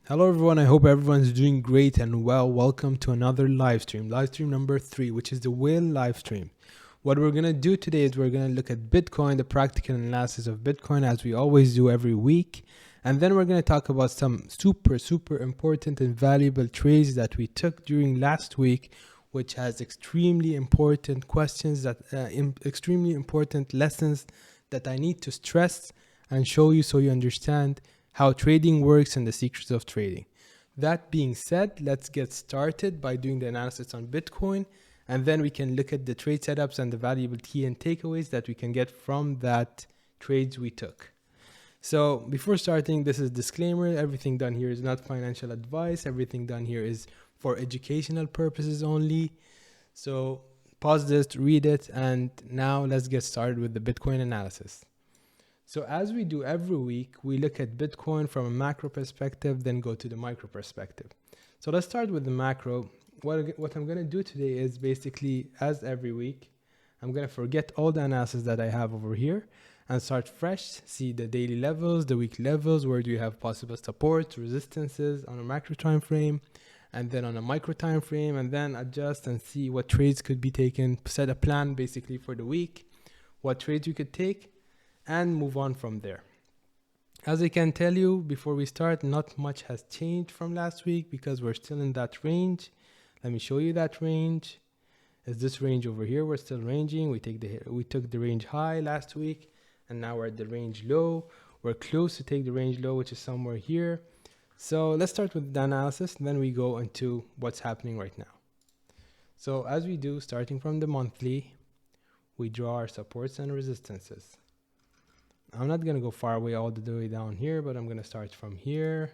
Hello everyone, I hope everyone's doing great and well. Welcome to another live stream number 3, which is the whale live stream. What we're going to do today is we're going to look at Bitcoin, the practical analysis of Bitcoin as we always do every week. And then we're going to talk about some super important and valuable trades that we took during last week, which has extremely important questions, extremely important lessons that I need to stress and show you so you understand how trading works and the secrets of trading. That being said, let's get started by doing the analysis on Bitcoin, and then we can look at the trade setups and the valuable key and takeaways that we can get from that trades we took. So before starting, this is a disclaimer. Everything done here is not financial advice. Everything done here is for educational purposes only. So pause this, read it, and now let's get started with the Bitcoin analysis. So as we do every week, we look at Bitcoin from a macro perspective, then go to the micro perspective. So let's start with the macro. What I'm going to do today is basically, as every week, I'm going to forget all the analysis that I have over here and start fresh, see the daily levels, the weekly levels, where do you have possible supports, resistances on a macro time frame, and then on a micro time frame, and then adjust and see what trades could be taken, set a plan basically for the week, what trades you could take, and move on from there. As I can tell you before we start, not much has changed from last week because we're still in that range. Let me show you that range. Is this range over here? We're still ranging. We took the range high last week, and now we're at the range low. We're close to take the range low, which is somewhere here. So let's start with the analysis, and then we go into what's happening right now. So as we do, starting from the monthly, we draw our supports and resistances. I'm not going to go far away all the way down here, but I'm going to start from here.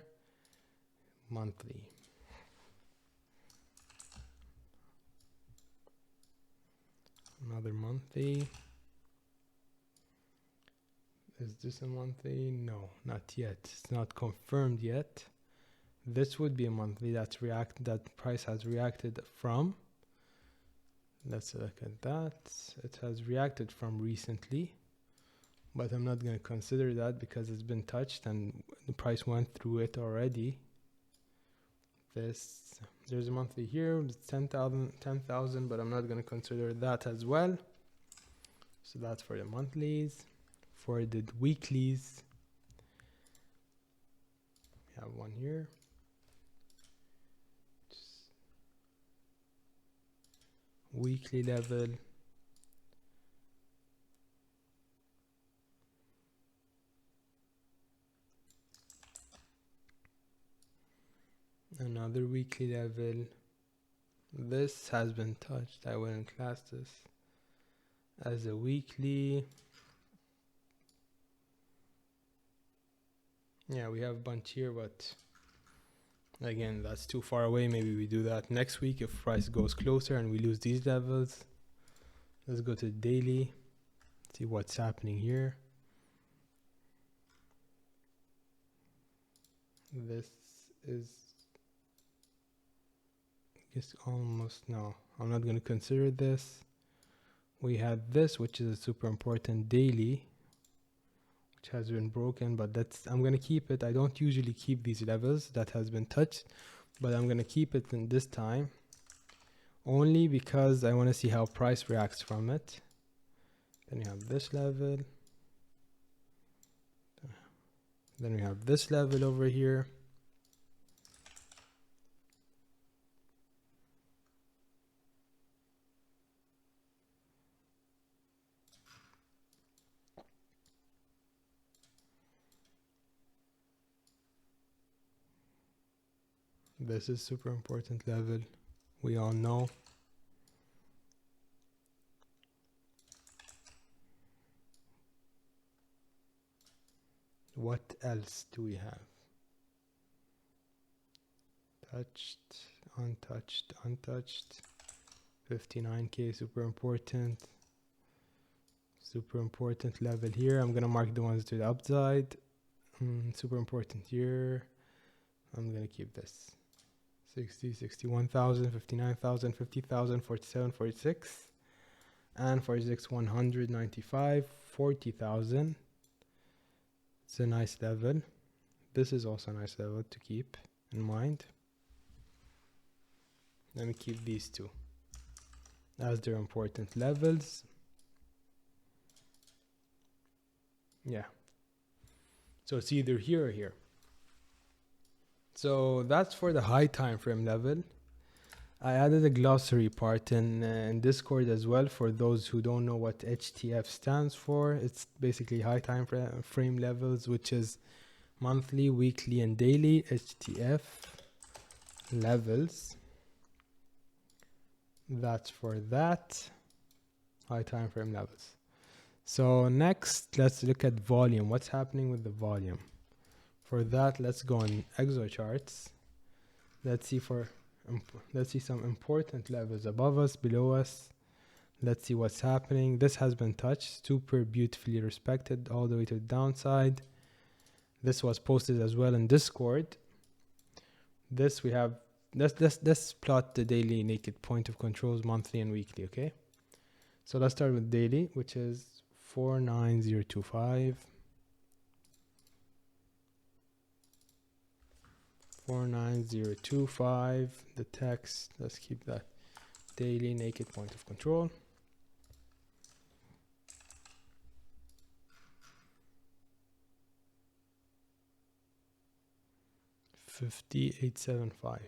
Monthly. Another monthly. Is this a monthly? No, not yet. It's not confirmed yet. This would be a monthly that price has reacted from. Let's look at that. It has reacted from recently, but I'm not going to consider that because it's been touched and the price went through it already. There's a monthly here, it's 10,000, but I'm not going to consider that as well. So that's for the monthlies. For the weeklies, we have one here. Weekly level. Another weekly level. This has been touched. I wouldn't class this as a weekly. Yeah, we have a bunch here, but again, that's too far away. Maybe we do that next week if price goes closer and we lose these levels. Let's go to daily, see what's happening here. This is almost, no, I'm not going to consider this. We had this, which is a super important daily, which has been broken, but I'm going to keep it. I don't usually keep these levels that has been touched, but I'm going to keep it in this time only because I want to see how price reacts from it. Then we have this level. Then we have this level over here. This is super important level. We all know. What else do we have? Touched, untouched. 59k, super important. Super important level here. I'm gonna mark the ones to the upside. Super important here. I'm gonna keep this. 60, 61,000, 59,000, 50,000, 47, 46, and 46, 195, 40,000. It's a nice level. This is also a nice level to keep in mind. Let me keep these two as their important levels. Yeah. So it's either here or here. So that's for the high time frame level. I added a glossary part in Discord as well for those who don't know what HTF stands for. It's basically high time frame levels, which is monthly, weekly, and daily HTF levels. That's for that high time frame levels. So next, let's look at volume. What's happening with the volume? For that, let's go on exocharts. Let's see some important levels above us, below us. Let's see what's happening. This has been touched, super beautifully respected all the way to the downside. This was posted as well in Discord. This we have, let's plot the daily naked point of controls, monthly and weekly, okay? So let's start with daily, which is 49025. 49025. The text, let's keep that daily naked point of control. $58.75.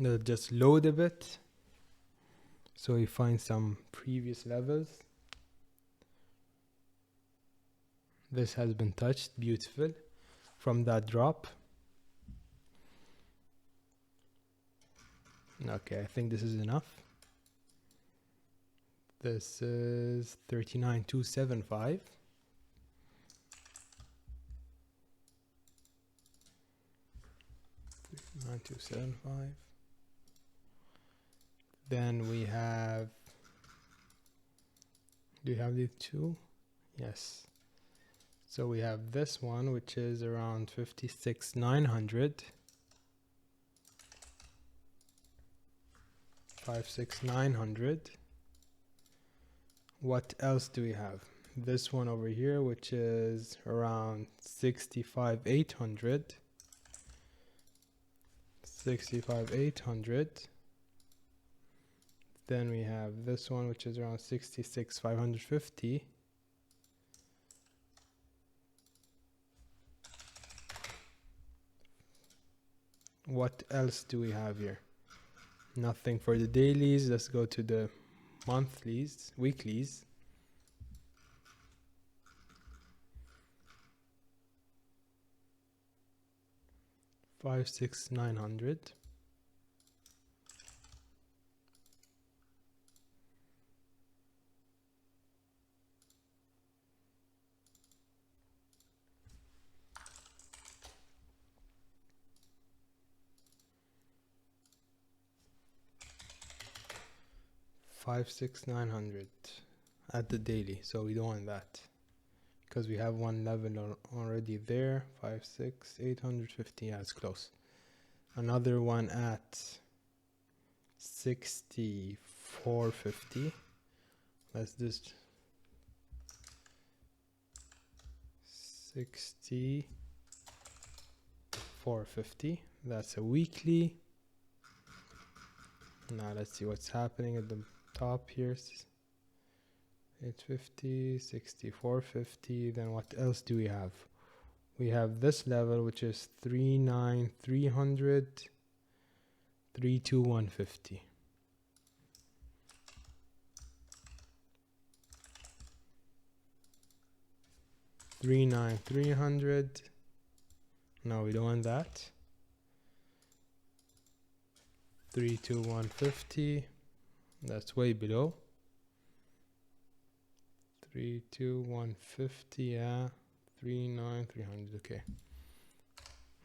Let's just load a bit so we find some previous levels. This has been touched, beautiful, from that drop. Okay, I think this is enough. This is 39,275. Then we have, do you have these two? Yes. So we have this one, which is around 56,900. 56,900. What else do we have? This one over here, which is around 65,800. 65,800. Then we have this one, which is around 66,550. What else do we have here? Nothing for the dailies. Let's go to the monthlies, weeklies. $5,6,900. $5,6,900 at the daily, so we don't want that because we have one level already there. 5,6,850. Yeah, it's close. Another one at 6450. Let's just 6450. That's a weekly. Now let's see what's happening at the top here. 850, 6450. Then what else do we have? We have this level, which is 39,300, 32,150. $39,300. No, we don't want that. 32,150. That's way below. 32,150. Yeah. 39,300. Okay.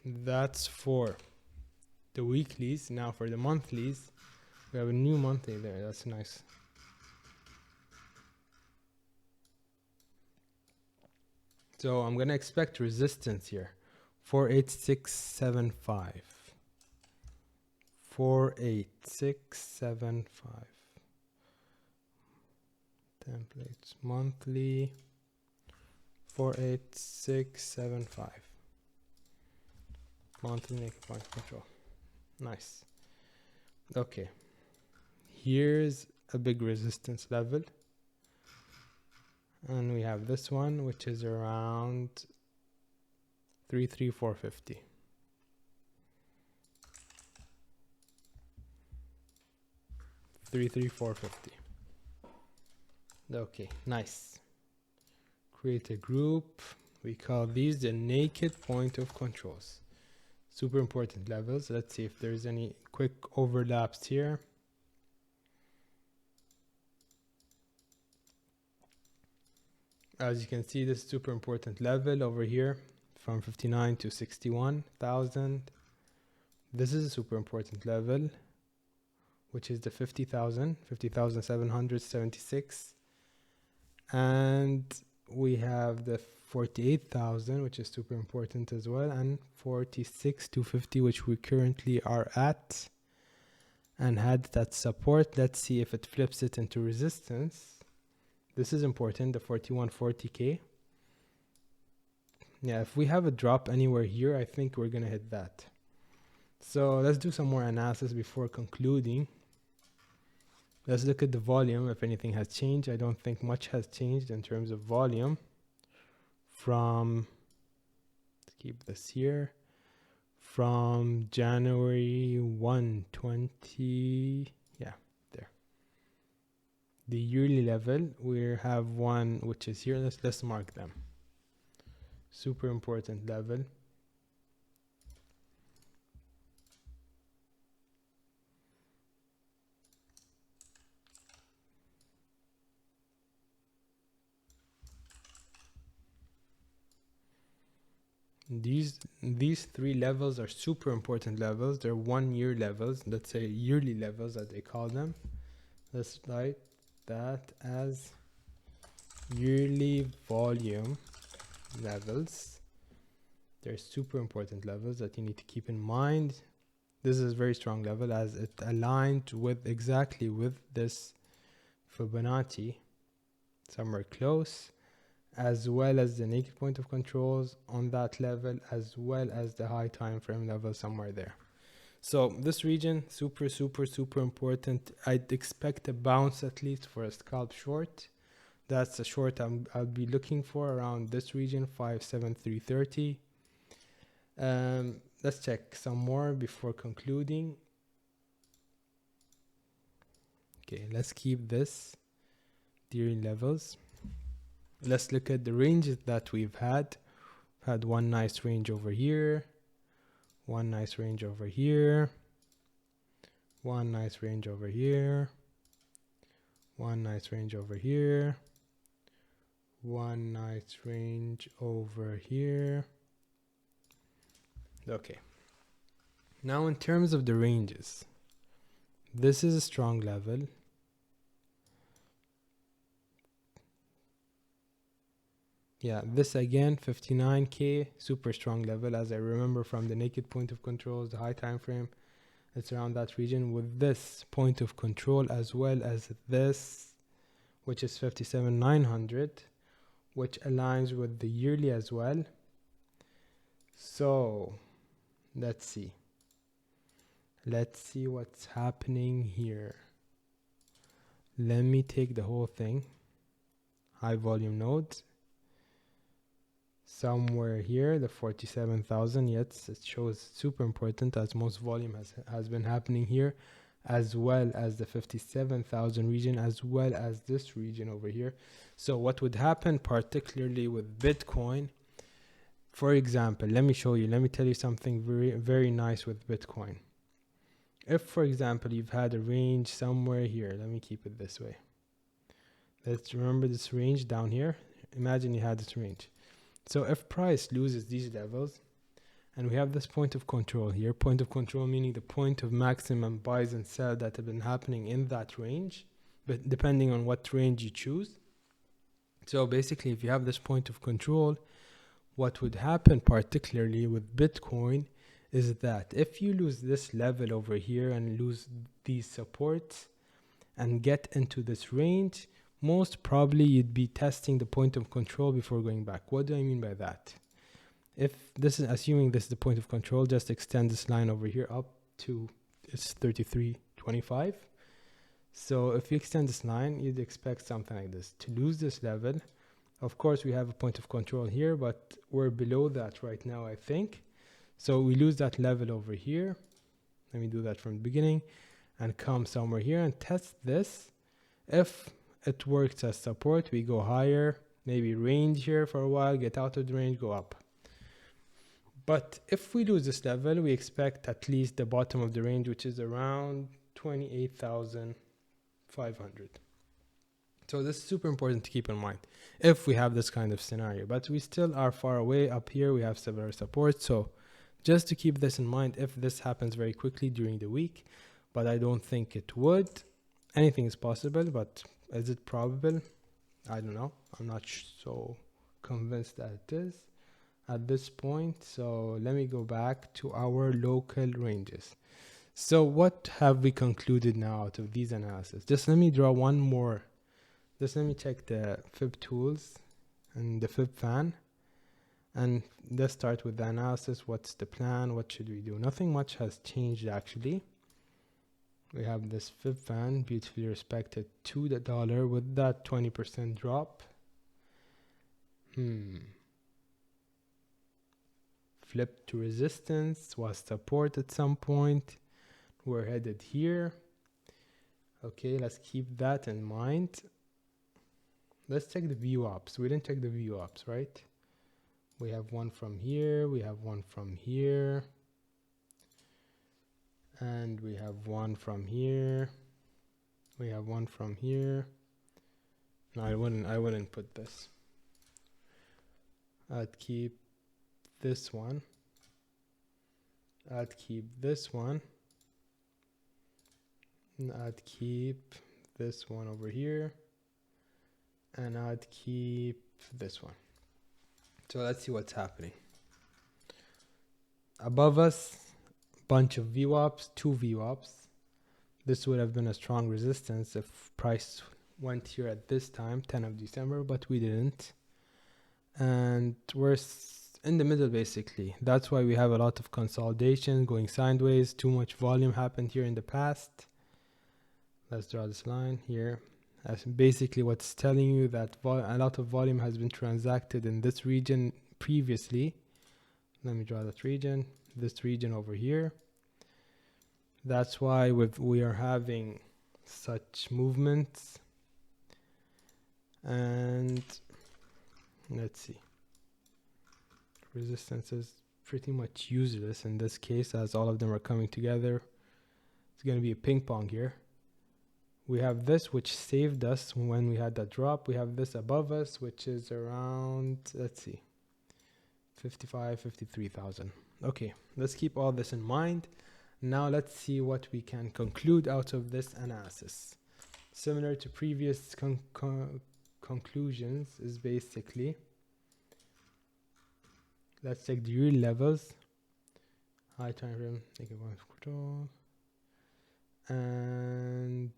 That's for the weeklies. Now for the monthlies, we have a new monthly there. That's nice. So I'm gonna expect resistance here. 48675. 48675. Templates monthly 48675. Monthly naked point control. Nice. Okay. Here's a big resistance level. And we have this one, which is around 33450. Okay, nice. Create a group. We call these the naked point of controls. Super important levels. Let's see if there's any quick overlaps here. As you can see, this super important level over here from 59 to 61,000. This is a super important level, which is the 50,776. And we have the 48,000, which is super important as well, and 46,250, which we currently are at and had that support. Let's see if it flips it into resistance. This is important, the 4140K. Yeah, if we have a drop anywhere here, I think we're gonna hit that. So let's do some more analysis before concluding. Let's look at the volume, if anything has changed. I don't think much has changed in terms of volume from, let's keep this here, from January 1, 20, yeah, there. The yearly level, we have one which is here. Let's mark them. Super important level. These three levels are super important levels. They're 1 year levels, let's say yearly levels as they call them. Let's write that as yearly volume levels. They're super important levels that you need to keep in mind. This is a very strong level as it aligned with exactly with this Fibonacci somewhere close, as well as the naked point of controls on that level, as well as the high time frame level somewhere there. So this region, super important. I'd expect a bounce at least for a scalp short. That's the short I'll be looking for around this region, 57330. Let's check some more before concluding. Okay, let's keep this theory levels. Let's look at the ranges that we've had. We've had one nice range over here, one nice range over here, one nice range over here, one nice range over here, one nice range over here. Okay. Now in terms of the ranges, this is a strong level. Yeah, this again, 59K, super strong level. As I remember from the naked point of controls, the high time frame, it's around that region with this point of control, as well as this, which is 57,900, which aligns with the yearly as well. So let's see what's happening here. Let me take the whole thing, high volume nodes. Somewhere here, the 47,000, yes, it shows super important as most volume has been happening here, as well as the 57,000 region, as well as this region over here. So what would happen particularly with Bitcoin, for example, let me tell you something very nice with Bitcoin. If, for example, you've had a range somewhere here, let me keep it this way. Let's remember this range down here. Imagine you had this range. So if price loses these levels, and we have this point of control here, point of control meaning the point of maximum buys and sell that have been happening in that range, but depending on what range you choose. So basically, if you have this point of control, what would happen particularly with Bitcoin is that if you lose this level over here and lose these supports and get into this range, most probably you'd be testing the point of control before going back. What do I mean by that? If this is assuming this is the point of control, just extend this line over here up to it's 33.25. So if you extend this line, you'd expect something like this to lose this level. Of course, we have a point of control here, but we're below that right now, I think. So we lose that level over here. Let me do that from the beginning and come somewhere here and test this. If it works as support, we go higher, maybe range here for a while, get out of the range, go up. But if we lose this level, we expect at least the bottom of the range, which is around 28,500. So this is super important to keep in mind if we have this kind of scenario, but we still are far away. Up here we have several supports, so just to keep this in mind if this happens very quickly during the week, but I don't think it would. Anything is possible, but is it probable? I don't know. I'm not so convinced that it is at this point. So let me go back to our local ranges. So what have we concluded now out of these analysis? Just let me draw one more. Just let me check the fib tools and the fib fan, and let's start with the analysis. What's the plan? What should we do? Nothing much has changed actually. We have this fib fan beautifully respected to the dollar with that 20% drop. Flip to resistance, was support at some point. We're headed here. Okay, let's keep that in mind. Let's check the VWAPs. We didn't check the VWAPs, right? We have one from here, we have one from here, and we have one from here. We have one from here. No, I wouldn't put this. I'd keep this one. I'd keep this one. And I'd keep this one over here. And I'd keep this one. So let's see what's happening. Above us, bunch of VWAPs, 2 VWAPs. This would have been a strong resistance if price went here at this time, 10th of December, but we didn't. And we're in the middle basically. That's why we have a lot of consolidation going sideways. Too much volume happened here in the past. Let's draw this line here. That's basically what's telling you that a lot of volume has been transacted in this region previously. Let me draw that region, this region over here. That's why we are having such movements. And let's see. Resistance is pretty much useless in this case as all of them are coming together. It's going to be a ping pong here. We have this which saved us when we had that drop. We have this above us which is around, let's see, 53,000. Okay, let's keep all this in mind. Now let's see what we can conclude out of this analysis. Similar to previous conclusions is basically, let's take the real levels. High time frame, negative one control. And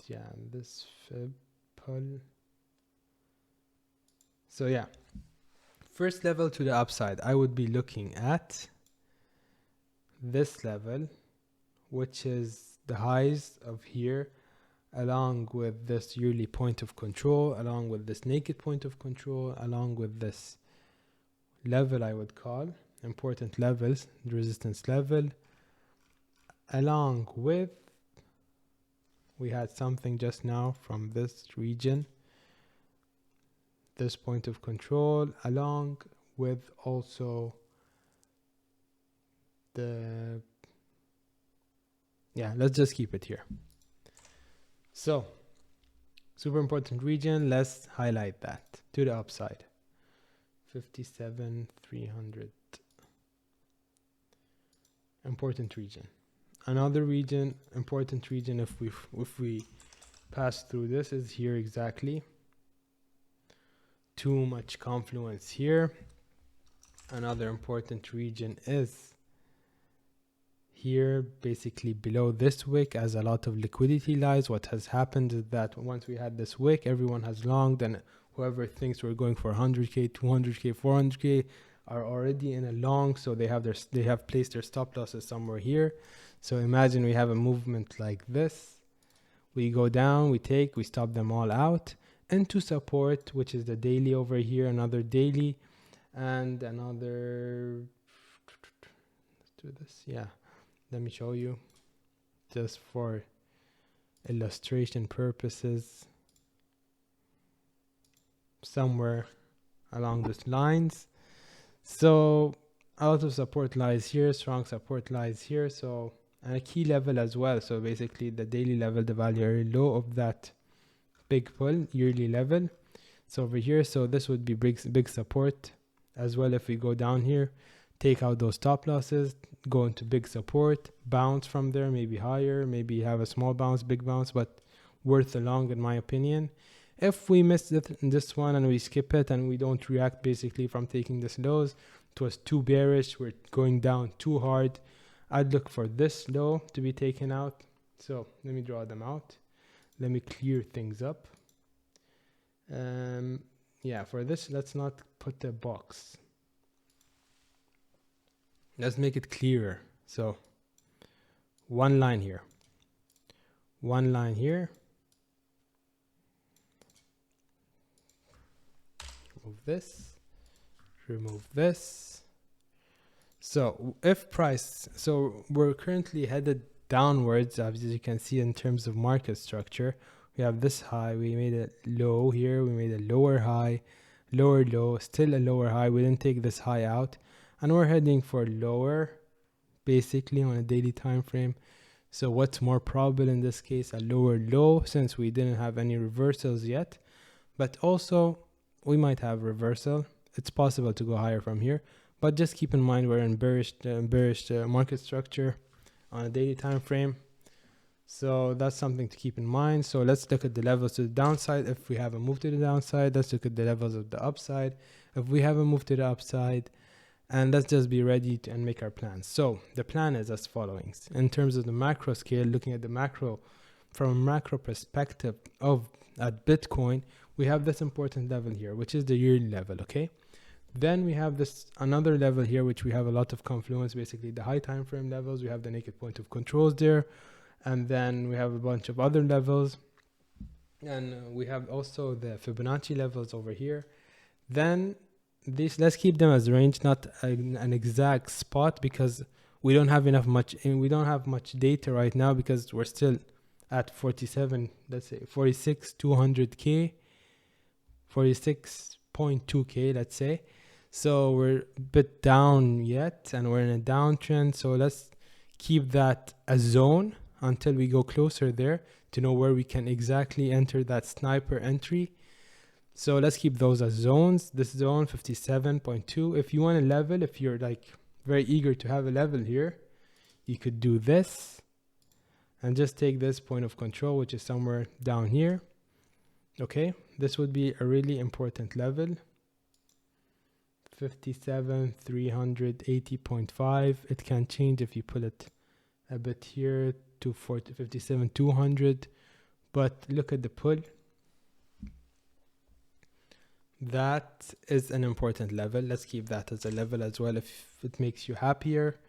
yeah, this fib pull. So yeah, first level to the upside, I would be looking at this level, which is the highs of here, along with this yearly point of control, along with this naked point of control, along with this level I would call important levels, the resistance level, along with we had something just now from this region, this point of control, along with also the, yeah, let's just keep it here. So super important region, let's highlight that to the upside. 57,300. Important region. Another region, important region, if we pass through this, is here exactly. Too much confluence here. Another important region is here basically below this wick as a lot of liquidity lies. What has happened is that once we had this wick, everyone has longed, and whoever thinks we're going for 100k, 200k, 400k are already in a long, so they have placed their stop losses somewhere here. So imagine we have a movement like this. We go down, we stop them all out into support, which is the daily over here, another daily, and another. Let's do this. Yeah, let me show you just for illustration purposes. Somewhere along these lines. So a lot of support lies here, strong support lies here. So, and a key level as well. So basically the daily level, the value low of that big pull, yearly level. So over here, so this would be big support as well. If we go down here, take out those stop losses, go into big support, bounce from there, maybe higher, maybe have a small bounce, big bounce, but worth a long in my opinion. If we miss this one and we skip it and we don't react basically from taking this lows, it was too bearish, we're going down too hard, I'd look for this low to be taken out. So let me draw them out. Let me clear things up. Yeah, for this, let's not put a box. Let's make it clearer. So one line here, one line here. Remove this, remove this. So if price, so we're currently headed downwards, as you can see in terms of market structure. We have this high, we made a low here, we made a lower high, lower low, still a lower high. We didn't take this high out, and we're heading for lower basically on a daily time frame. So what's more probable in this case? A lower low, since we didn't have any reversals yet, but also we might have reversal. It's possible to go higher from here, but just keep in mind we're in bearish market structure on a daily time frame. So that's something to keep in mind. So let's look at the levels to the downside. If we have a move to the downside, let's look at the levels of the upside. If we have a move to the upside, and let's just be ready and make our plans. So the plan is as following. In terms of the macro scale, looking at the macro from a macro perspective at Bitcoin, we have this important level here, which is the yearly level, okay? Then we have this another level here, which we have a lot of confluence, basically the high time frame levels. We have the naked point of controls there, and then we have a bunch of other levels, and we have also the Fibonacci levels over here. Then these, let's keep them as range, not an exact spot, because we don't have much data right now, because we're still at 47, let's say 46 200k, 46.2k, let's say. So we're a bit down yet, and we're in a downtrend. So let's keep that a zone until we go closer there to know where we can exactly enter that sniper entry. So let's keep those as zones. This zone 57.2. If you want a level, if you're like very eager to have a level here, you could do this and just take this point of control, which is somewhere down here. Okay, this would be a really important level. 57,380.5. It can change if you pull it a bit here to 57,200. But look at the pull. That is an important level. Let's keep that as a level as well if it makes you happier.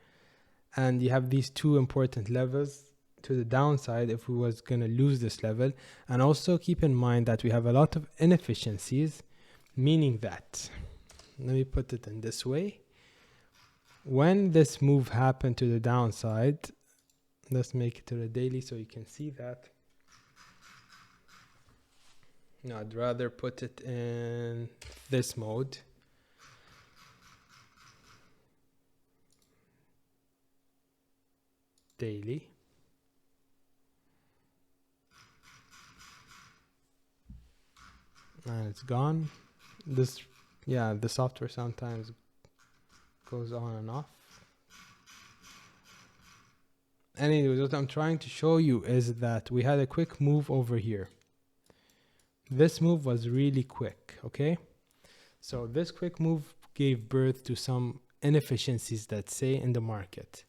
And you have these two important levels to the downside if we was going to lose this level. And also keep in mind that we have a lot of inefficiencies, meaning that, let me put it in this way. When this move happened to the downside, let's make it to the daily so you can see that. No, I'd rather put it in this mode. Daily. And it's gone. This, yeah, the software sometimes goes on and off. Anyways, what I'm trying to show you is that we had a quick move over here. This move was really quick, okay? So this quick move gave birth to some inefficiencies, let's say, in the market.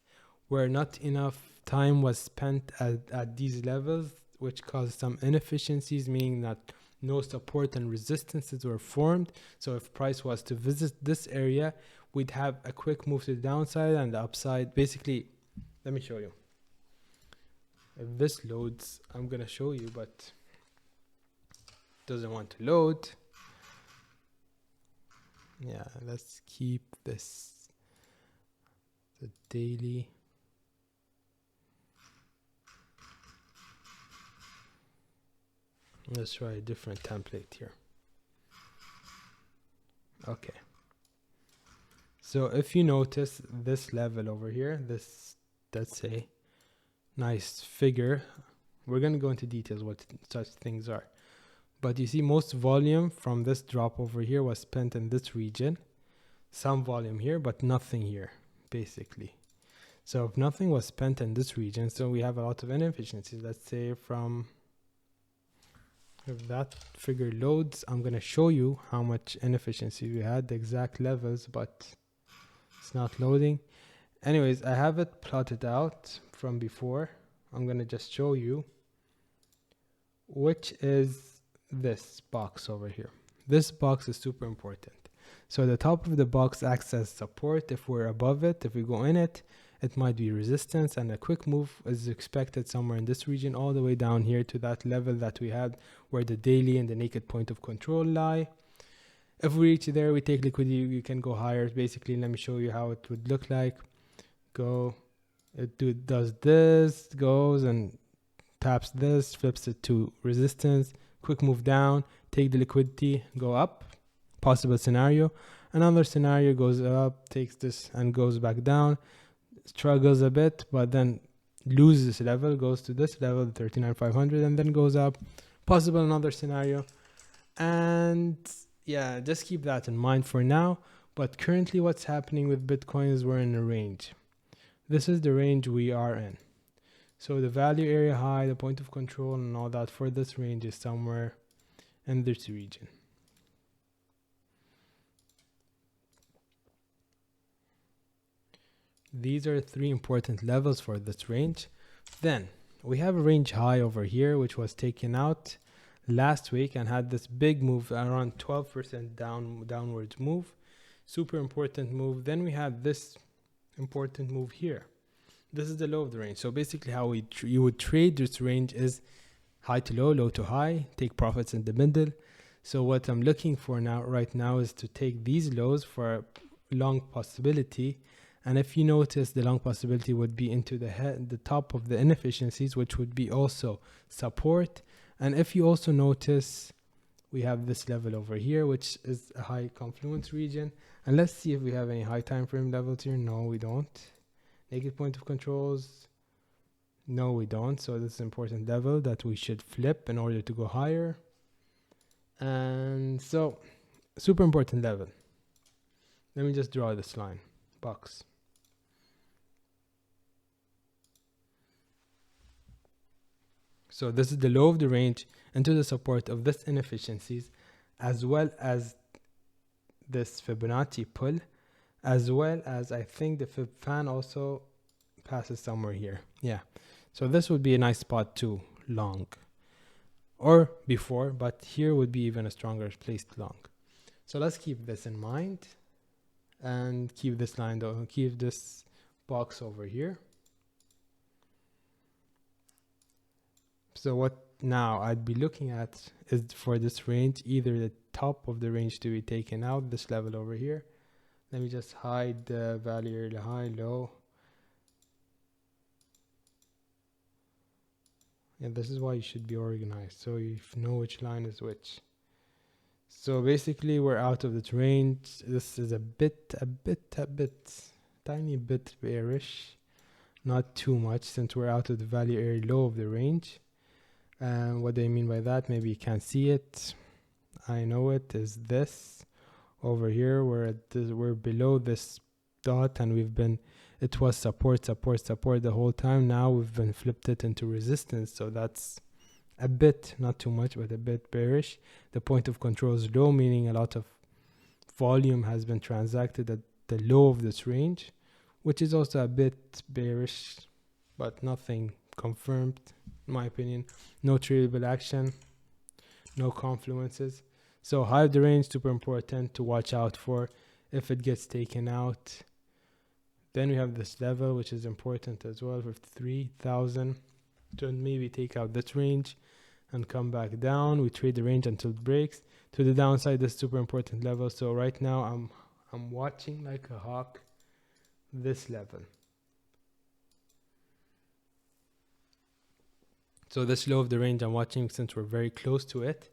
where not enough time was spent at these levels, which caused some inefficiencies, meaning that no support and resistances were formed. So if price was to visit this area, we'd have a quick move to the downside and the upside. Basically, let me show you. If this loads, I'm gonna show you, but it doesn't want to load. Yeah, let's keep this the daily. Let's try a different template here. Okay. So if you notice this level over here, this, let's say, nice figure. We're going to go into details what such things are. But you see most volume from this drop over here was spent in this region. Some volume here, but nothing here, basically. So if nothing was spent in this region, so we have a lot of inefficiencies. Let's say from... if that figure loads, I'm going to show you how much inefficiency we had, the exact levels, but it's not loading. Anyways, I have it plotted out from before. I'm going to just show you, which is this box over here. This box is super important. So the top of the box acts as support. If we're above it, if we go in it, it might be resistance, and a quick move is expected somewhere in this region all the way down here to that level that we had where the daily and the naked point of control lie. If we reach there, we take liquidity, we can go higher. Basically, let me show you how it would look like. It does this, goes and taps this, flips it to resistance, quick move down, take the liquidity, go up, possible scenario. Another scenario goes up, takes this and goes back down, struggles a bit, but then loses this level, goes to this level, 39,500, and then goes up. Possible another scenario. And yeah, just keep that in mind for now. But currently what's happening with Bitcoin is we're in a range. This is the range we are in. So the value area high, the point of control and all that for this range is somewhere in this region. These are 3 important levels for this range. Then we have a range high over here, which was taken out last week and had this big move around 12% downwards move. Super important move. Then we had this important move here. This is the low of the range. So basically how you would trade this range is high to low, low to high, take profits in the middle. So what I'm looking for right now is to take these lows for a long possibility. And if you notice, the long possibility would be into the top of the inefficiencies, which would be also support. And if you also notice, we have this level over here, which is a high confluence region. And let's see if we have any high time frame levels here. No, we don't. Naked point of controls. No, we don't. So this is an important level that we should flip in order to go higher. And so, super important level. Let me just draw this line, box. So this is the low of the range into the support of this inefficiencies, as well as this Fibonacci pull, as well as I think the Fib fan also passes somewhere here. Yeah. So this would be a nice spot to long or before, but here would be even a stronger place to long. So let's keep this in mind and keep this line though, keep this box over here. So what now I'd be looking at is for this range, either the top of the range to be taken out, this level over here. Let me just hide the value area high, low. And this is why you should be organized, so you know which line is which. So basically we're out of this range. This is a tiny bit bearish, not too much, since we're out of the value area low of the range. And what do I mean by that? Maybe you can't see it. I know it is this over here where we're below this dot, and it was support the whole time. Now we've been flipped it into resistance, so that's a bit, not too much, but a bit bearish. The point of control is low, meaning a lot of volume has been transacted at the low of this range, which is also a bit bearish, but nothing confirmed in my opinion. No tradable action, no confluences. So high of the range, super important to watch out for if it gets taken out. Then we have this level, which is important as well, 53,000. To maybe take out this range and come back down. We trade the range until it breaks. To the downside, this super important level. So right now I'm watching like a hawk this level. So this low of the range I'm watching since we're very close to it.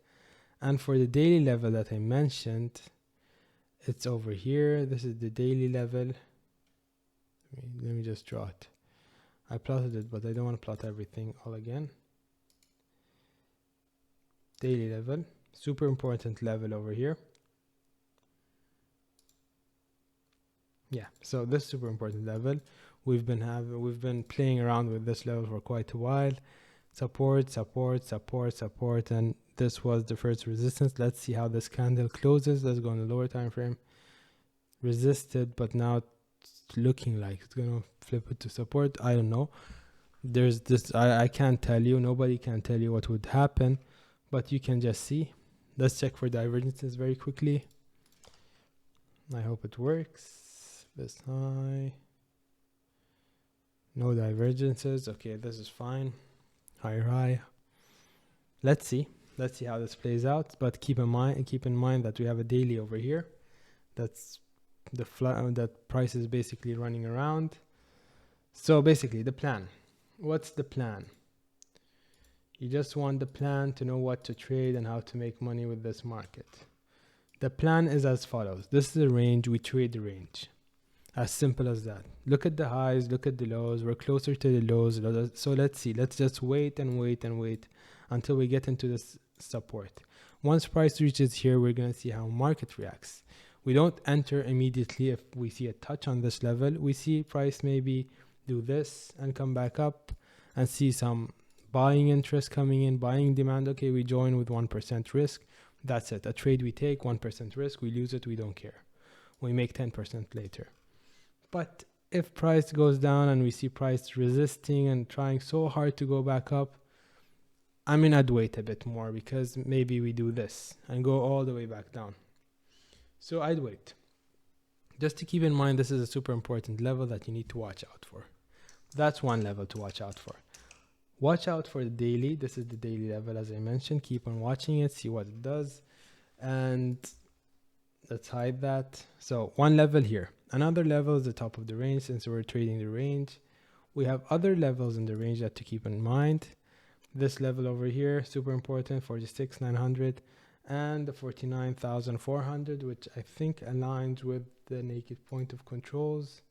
And for the daily level that I mentioned, it's over here. This is the daily level. Let me just draw it. I plotted it, but I don't want to plot everything all again. Daily level, super important level over here. Yeah, so this super important level, we've been playing around with this level for quite a while. Support, support, support, support, and this was the first resistance. Let's see how this candle closes. Let's go on the lower time frame. Resisted, but now it's looking like it's gonna flip it to support. I don't know. There's this, I can't tell you. Nobody can tell you what would happen, but you can just see. Let's check for divergences very quickly. I hope it works. This high. No divergences. Okay, this is fine. Higher high. Let's see how this plays out, but keep in mind that we have a daily over here. That's the that price is basically running around. So basically the plan. What's the plan? You just want the plan to know what to trade and how to make money with this market. The plan is as follows. This is the range, we trade the range. As simple as that. Look at the highs, look at the lows. We're closer to the lows. So let's see. Let's just wait and wait and wait until we get into this support. Once price reaches here, we're going to see how market reacts. We don't enter immediately if we see a touch on this level. We see price maybe do this and come back up and see some buying interest coming in, buying demand. Okay, we join with 1% risk. That's it. A trade we take, 1% risk. We lose it. We don't care. We make 10% later. But if price goes down and we see price resisting and trying so hard to go back up, I mean, I'd wait a bit more because maybe we do this and go all the way back down. So I'd wait. Just to keep in mind, this is a super important level that you need to watch out for. That's one level to watch out for. Watch out for the daily. This is the daily level, as I mentioned. Keep on watching it, see what it does. And let's hide that. So one level here. Another level is the top of the range. Since we're trading the range, we have other levels in the range that to keep in mind. This level over here, super important, 46,900 and the 49,400, which I think aligns with the naked point of controls.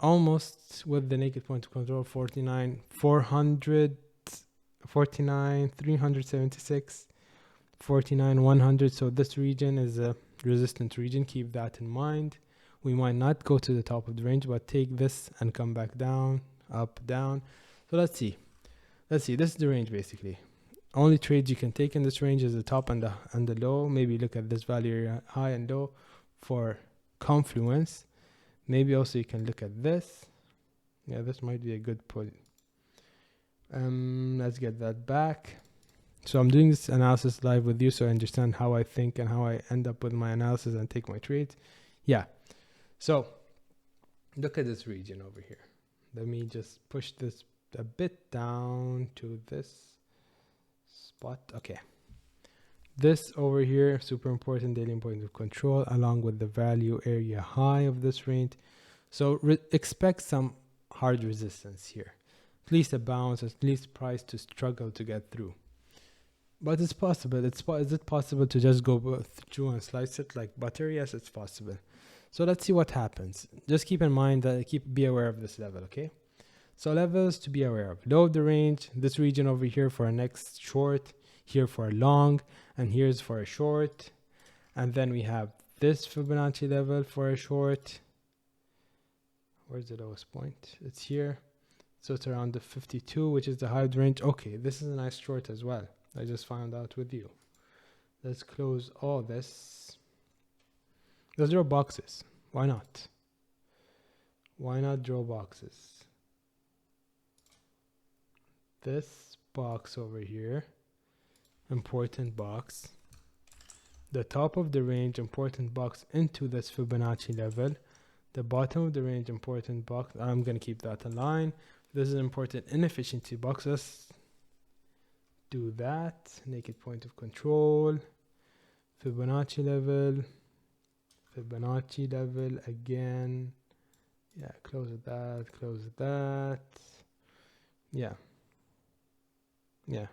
Almost with the naked point of control, 49,400, 49,376, 49,100. So this region is a resistant region. Keep that in mind. We might not go to the top of the range, but take this and come back down, up, down. So let's see. This is the range basically. Only trades you can take in this range is the top and the low. Maybe look at this value area, high and low, for confluence. Maybe also you can look at this. Yeah, this might be a good pull. Let's get that back. So I'm doing this analysis live with you so I understand how I think and how I end up with my analysis and take my trades. Yeah. So look at this region over here. Let me just push this a bit down to this spot. Okay. This over here, super important daily point of control, along with the value area high of this range. So expect some hard resistance here. At least a bounce, at least price to struggle to get through. But it's possible. Is it possible to just go through and slice it like butter? Yes, it's possible. So let's see what happens. Just keep in mind that be aware of this level, okay? So levels to be aware of. Low of the range, this region over here for a next short, here for a long, and here's for a short. And then we have this Fibonacci level for a short. Where's the lowest point? It's here. So it's around the 52, which is the high of the range. Okay, this is a nice short as well. I just found out with you. Let's close all this. Let's draw boxes. Why not? Why not draw boxes? This box over here, important box. The top of the range, important box into this Fibonacci level. The bottom of the range, important box. I'm going to keep that in line. This is important inefficiency box. Let's do that. Naked point of control. Fibonacci level. Fibonacci level again. Yeah, close that, close that. Yeah. Yeah.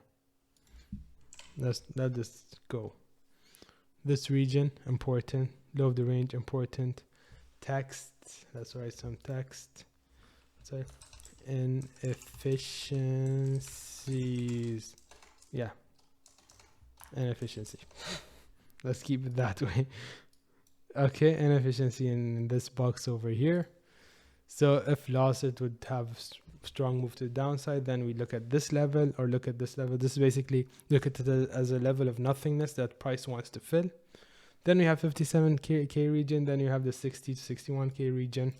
Let this go. This region, important. Low of the range, important. Text. Let's write some text. Sorry. Inefficiencies. Yeah. Inefficiency. Let's keep it that way. Okay, inefficiency in this box over here. So if lost, it would have strong move to the downside. Then we look at this level or look at this level. This is basically look at it as a level of nothingness that price wants to fill. Then we have 57K region. Then you have the 60 to 61K region.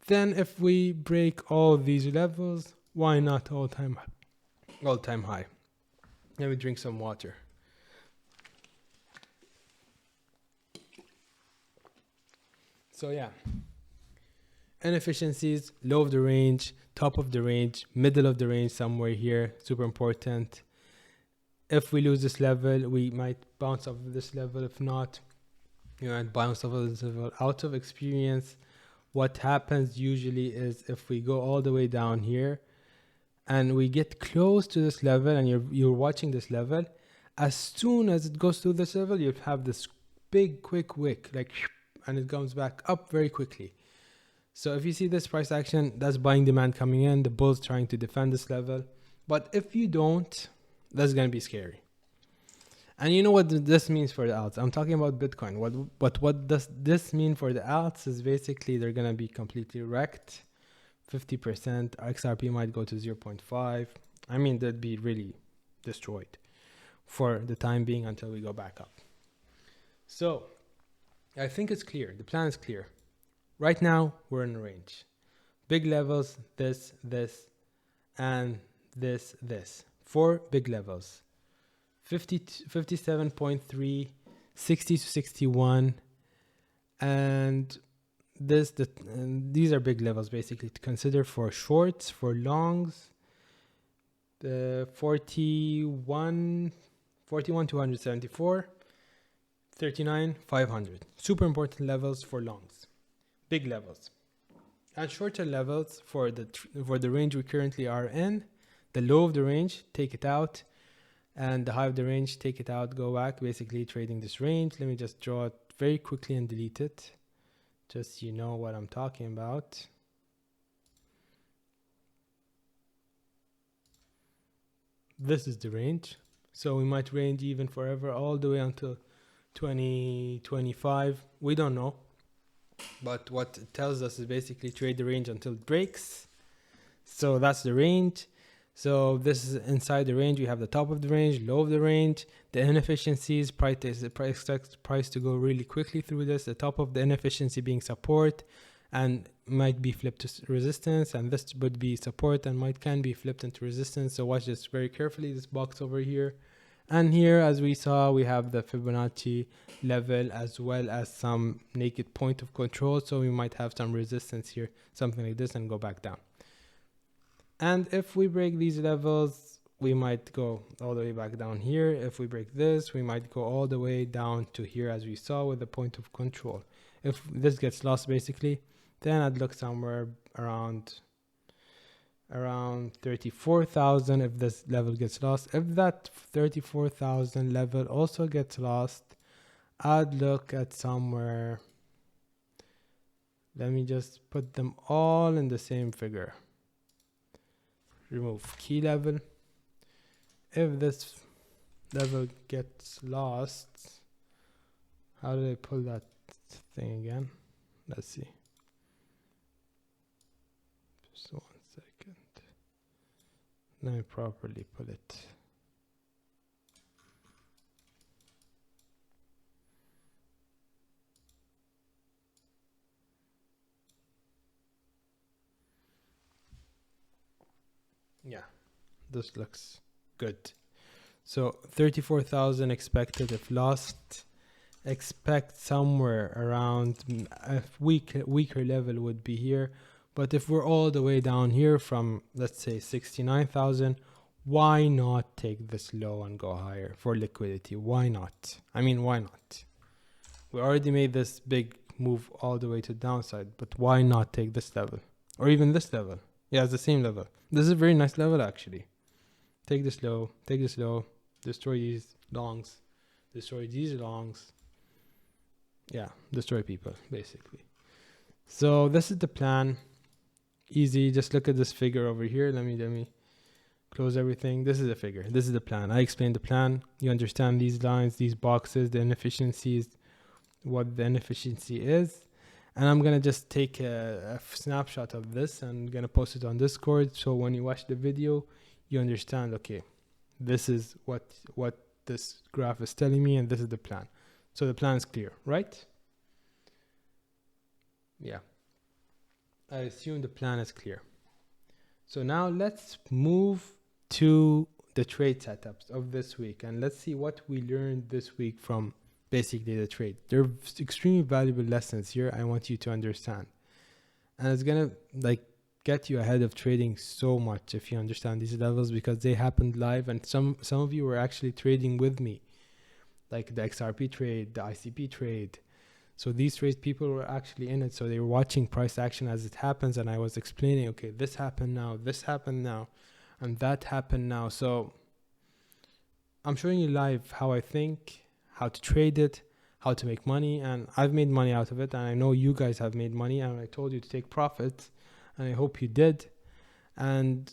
Then if we break all these levels, why not all-time high? Let me drink some water. So yeah, inefficiencies, low of the range, top of the range, middle of the range, somewhere here, super important. If we lose this level, we might bounce off of this level. If not, you might bounce off of this level. Out of experience, what happens usually is if we go all the way down here and we get close to this level and you're watching this level, as soon as it goes through this level, you have this big quick wick, like, and it comes back up very quickly. So if you see this price action, that's buying demand coming in, the bulls trying to defend this level. But if you don't, that's going to be scary. And you know what this means for the alts? I'm talking about Bitcoin. What does this mean for the alts is basically they're going to be completely wrecked. 50%, XRP might go to 0.5. I mean, they'd be really destroyed for the time being until we go back up. So I think it's clear. The plan is clear. Right now, we're in a range. Big levels, this, and this. 4 big levels. 57.3, 60 to 61, and these are big levels basically to consider for shorts, for longs. The 41 274, 39 500. Super important levels for longs. Big levels. And shorter levels for the range we currently are in. The low of the range, take it out. And the high of the range, take it out, go back, basically trading this range. Let me just draw it very quickly and delete it. Just so you know what I'm talking about. This is the range. So we might range even forever, all the way until 2025. We don't know. But what it tells us is basically trade the range until it breaks. So that's the range. So this is inside the range. We have the top of the range, low of the range, the inefficiencies, price to go really quickly through this. The top of the inefficiency being support and might be flipped to resistance, and this would be support and can be flipped into resistance. So watch this very carefully, this box over here. And here, as we saw, we have the Fibonacci level as well as some naked point of control. So we might have some resistance here, something like this, and go back down. And if we break these levels, we might go all the way back down here. If we break this, we might go all the way down to here, as we saw with the point of control. If this gets lost, basically, then I'd look somewhere around 34,000 if this level gets lost. If that 34,000 level also gets lost, I'd look at somewhere. Let me just put them all in the same figure. Remove key level. If this level gets lost, how do I pull that thing again? Let's see. Just 1 second. Let me properly pull it. This looks good. So 34,000 expected. If lost, expect somewhere around a weaker level would be here. But if we're all the way down here from, let's say, 69,000, why not take this low and go higher for liquidity? Why not? I mean, why not? We already made this big move all the way to downside, but why not take this level? Or even this level? Yeah, it's the same level. This is a very nice level, actually. Take this low, destroy these longs, destroy these longs. Yeah, destroy people, basically. So this is the plan. Easy. Just look at this figure over here. Let me close everything. This is the figure. This is the plan. I explained the plan. You understand these lines, these boxes, the inefficiencies, what the inefficiency is. And I'm going to just take a snapshot of this and going to post it on Discord. So when you watch the video, you understand, okay, this is what this graph is telling me, and this is the plan. So the plan is clear, right? Yeah. I assume the plan is clear. So now let's move to the trade setups of this week, and let's see what we learned this week from basically the trade. There are extremely valuable lessons here I want you to understand, and it's gonna get you ahead of trading so much if you understand these levels, because they happened live, and some of you were actually trading with me, like the XRP trade, the ICP trade. So these trades, people were actually in it, so they were watching price action as it happens, and I was explaining, okay, this happened now, and that happened now. So I'm showing you live how I think, how to trade it, how to make money, and I've made money out of it, and I know you guys have made money, and I told you to take profits, and I hope you did. And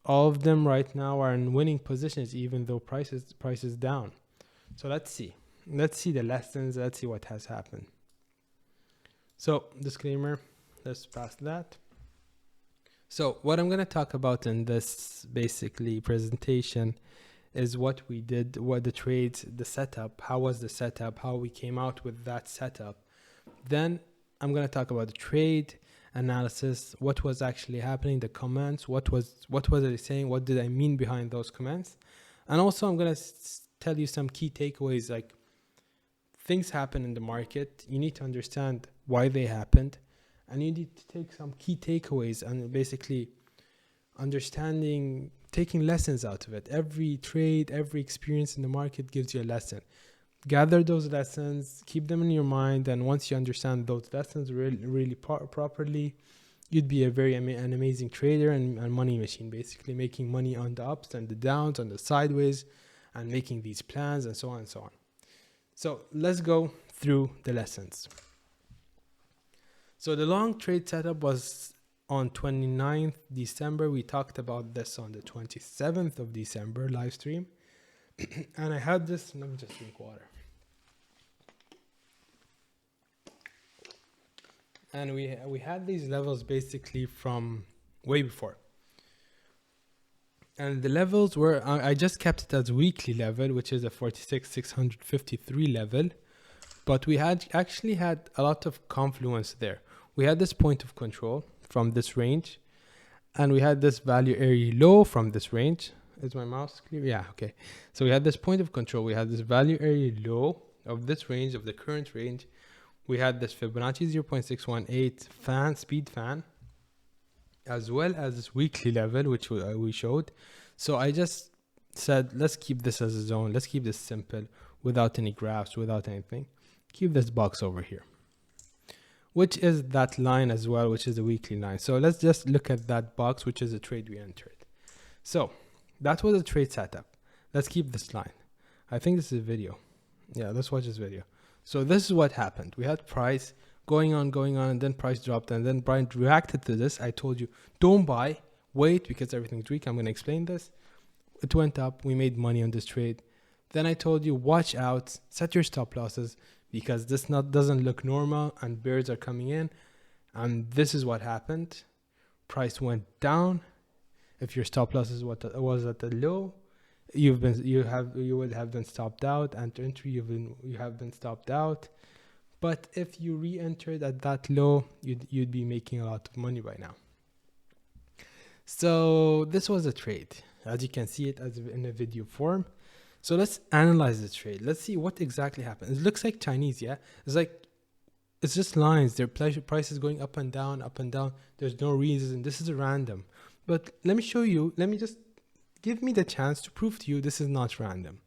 all of them right now are in winning positions, even though price is down. So let's see the lessons. Let's see what has happened. So disclaimer, let's pass that. So what I'm going to talk about in this basically presentation is what we did, what the trades, the setup, how was the setup, how we came out with that setup. Then I'm going to talk about the trade analysis, what was actually happening, the comments, what was I saying, what did I mean behind those comments. And also I'm going to tell you some key takeaways, like things happen in the market, you need to understand why they happened, and you need to take some key takeaways and basically taking lessons out of it. Every trade, every experience in the market gives you a lesson. Gather those lessons, keep them in your mind, and once you understand those lessons really properly, you'd be an amazing trader and money machine, basically making money on the ups and the downs, on the sideways, and making these plans and so on and so on. So let's go through the lessons. So the long trade setup was on 29th December. We talked about this on the 27th of December live stream. And I had this, let me just drink water. And we had these levels basically from way before. And the levels were, I just kept it as weekly level, which is a 46,653 level. But we actually had a lot of confluence there. We had this point of control from this range, and we had this value area low from this range. Is my mouse clear? Yeah, okay. So we had this point of control. We had this value area low of this range, of the current range. We had this Fibonacci 0.618 speed fan, as well as this weekly level, which we showed. So I just said, let's keep this as a zone. Let's keep this simple, without any graphs, without anything. Keep this box over here, which is that line as well, which is the weekly line. So let's just look at that box, which is a trade we entered. So that was a trade setup. Let's keep this line. I think this is a video. Yeah, let's watch this video. So this is what happened. We had price going on, and then price dropped, and then Brian reacted to this. I told you, don't buy, wait, because everything's weak. I'm going to explain this. It went up. We made money on this trade. Then I told you, watch out, set your stop losses, because this doesn't look normal and bears are coming in. And this is what happened. Price went down. If your stop loss is what was at the low, you would have been stopped out, and entry you have been stopped out. But if you re-entered at that low, you'd be making a lot of money by now. So this was a trade. as you can see it as in a video form. So let's analyze the trade. Let's see what exactly happened. It looks like Chinese, yeah? It's just lines. Their price is going up and down, up and down. There's no reason. This is random. But let me show you. Let me just give me the chance to prove to you this is not random.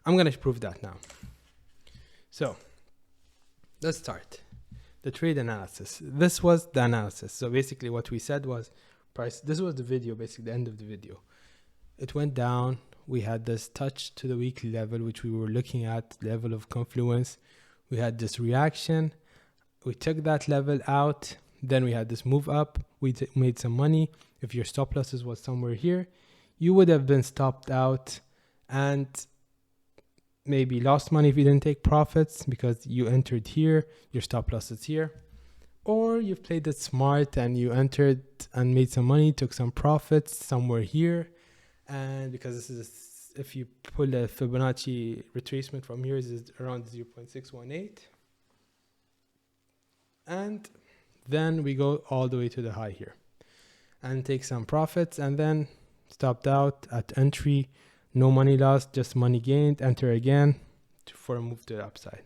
I'm going to prove that now. So let's start the trade analysis. This was the analysis. So basically what we said was price. This was the video, basically the end of the video. It went down. We had this touch to the weekly level, which we were looking at, level of confluence. We had this reaction. We took that level out. Then we had this move up. We made some money. If your stop losses was somewhere here, you would have been stopped out and maybe lost money if you didn't take profits because you entered here, your stop loss is here. Or you've played it smart and you entered and made some money, took some profits somewhere here. And because this is, if you pull a Fibonacci retracement from here, is around 0.618. And then we go all the way to the high here and take some profits and then stopped out at entry. No money lost, just money gained. Enter again for a move to the upside.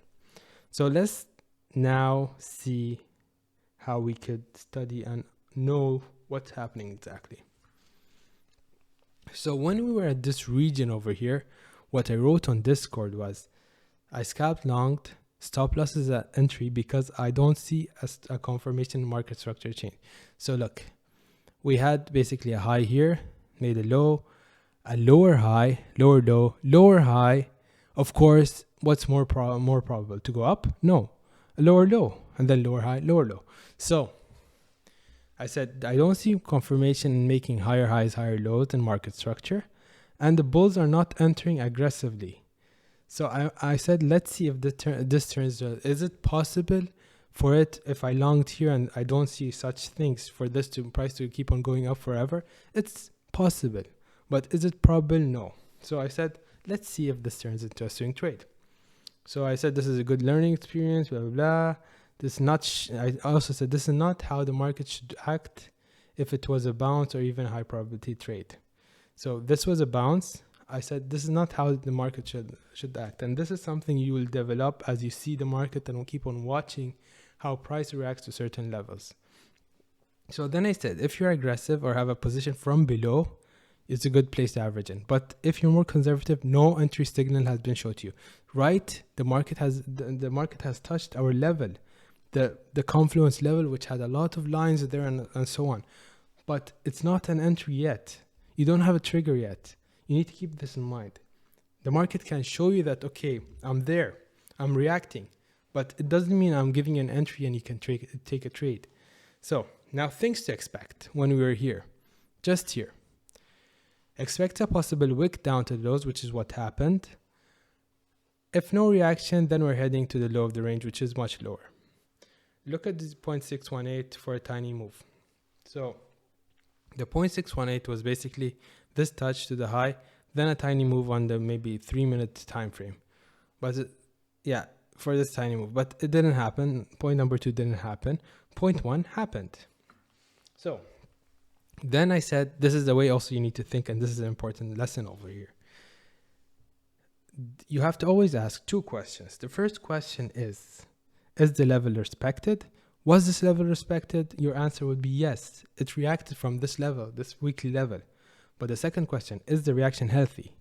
So let's now see how we could study and know what's happening exactly. So when we were at this region over here, what I wrote on Discord was I scalped longed, stop losses at entry because I don't see a confirmation market structure change. So look, we had basically a high here, made a low, a lower high, lower low, lower high. Of course, what's more probable to go up? No, a lower low and then lower high, lower low. So I said, I don't see confirmation in making higher highs, higher lows in market structure. And the bulls are not entering aggressively. So I said, let's see if this turns. Is it possible for it, if I longed here and I don't see such things, for this price to keep on going up forever? It's possible. But is it probable? No. So I said, let's see if this turns into a swing trade. So I said, this is a good learning experience, blah, blah, blah. This not I also said, this is not how the market should act if it was a bounce or even a high probability trade. So this was a bounce. I said, this is not how the market should act. And this is something you will develop as you see the market and will keep on watching how price reacts to certain levels. So then I said, if you're aggressive or have a position from below, it's a good place to average in. But if you're more conservative, no entry signal has been shown to you. Right? The market has touched our level, the confluence level, which had a lot of lines there and so on. But it's not an entry yet. You don't have a trigger yet. You need to keep this in mind. The market can show you that, okay, I'm there, I'm reacting, but it doesn't mean I'm giving you an entry and you can take a trade. So now things to expect when we are here, just here. Expect a possible wick down to the lows, which is what happened. If no reaction, then we're heading to the low of the range, which is much lower. Look at this 0.618 for a tiny move. So the 0.618 was basically this touch to the high, then a tiny move on the maybe 3-minute time frame. But yeah, for this tiny move, but it didn't happen. Point number 2 didn't happen. Point 1 happened. So then I said, this is the way also you need to think, and this is an important lesson over here. You have to always ask 2 questions. The first question is the level respected? Was this level respected? Your answer would be yes. It reacted from this level, this weekly level. But the second question, is the reaction healthy?